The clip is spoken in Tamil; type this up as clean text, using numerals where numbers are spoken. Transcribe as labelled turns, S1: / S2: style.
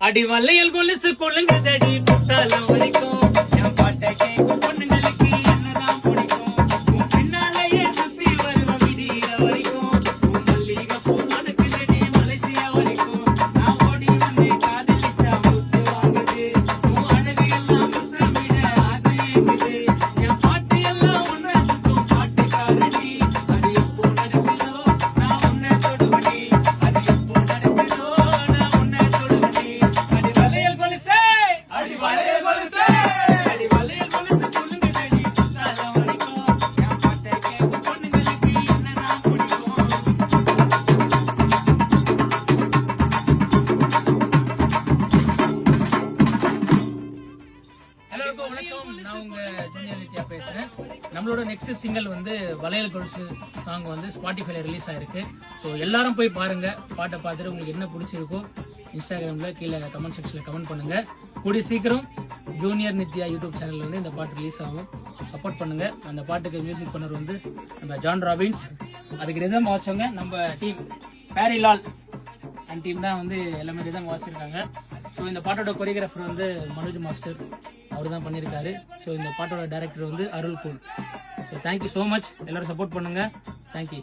S1: அடி வளையல் கொலுசு கொள்ளுங்கதடி குத்தாலம் வரைக்கும் என் பாட்டை கேட்கும் பொண்ணுங்களுக்கு என்னதான் பிடிக்கும் உன் பின்னாலேயே சுத்தி வருவ விடிய வரைக்கும் உன் மல்லிகை பூ மணக்குதடி மலேசியா வரைக்கும் நான் ஓடி வந்து காதலிச்சா மூச்சு வாங்குது உன் அழகு எல்லாம் முத்தமிட ஆசை ஏங்குது என் பாட்டு எல்லாம் ஒன்ன சுத்தும் பாட்டுக்காரடி அது எப்போ நடக்குதோ நான் உன்னை தொடுவடி அது எப்போ நடக்குதோ நான் உன்னை தொடுவடி அடி வளையல் கொலுசே அடி வளையல் கொலுசே அடி வளையல் கொலுசு கொள்ளுங்கதடி குத்தாலம் வரைக்கும் என் பாட்டை கேட்கும் பொண்ணுங்களுக்கு என்னதான் பிடிக்கும். எல்லாருக்கும் வணக்கம். நான் உங்க ஜூனியர் நித்யா பேசுறேன். நம்மளோட நெக்ஸ்ட் சிங்கிள் வந்து வளையல் கொலுசு சாங் வந்து ஸ்பாட்டிஃபைல ரிலீஸ் ஆயிருக்கு. ஸோ எல்லாரும் போய் பாருங்க. பாட்டை பார்த்துட்டு உங்களுக்கு என்ன பிடிச்சிருக்கோ இன்ஸ்டாகிராம்ல கீழே கமெண்ட் செக்ஷன்ல கமெண்ட் பண்ணுங்க. கூடிய சீக்கிரம் ஜூனியர் நித்யா யூடியூப் சேனல்ல வந்து இந்த பாட்டு ரிலீஸ் ஆகும். சப்போர்ட் பண்ணுங்க. அந்த பாட்டுக்கு மியூசிக் பண்ணவர் வந்து நம்ம ஜான் ராபின்ஸ். அதுக்கு ரிதம் வாட்சவங்க நம்ம டீம் பேரிலால் அண்ட் டீம் தான் வந்து எல்லாமே ரிதம் வாசிச்சிருக்காங்க. ஸோ இந்த பாட்டோட கொரியோகிராஃபர் வந்து மனோஜ் மாஸ்டர், அவர் தான் பண்ணியிருக்காரு. ஸோ இந்த பாட்டோட டைரக்டர் வந்து அருள் கூல். So thank you so much. எல்லாரும் சப்போர்ட் பண்ணுங்க. தேங்க்யூ.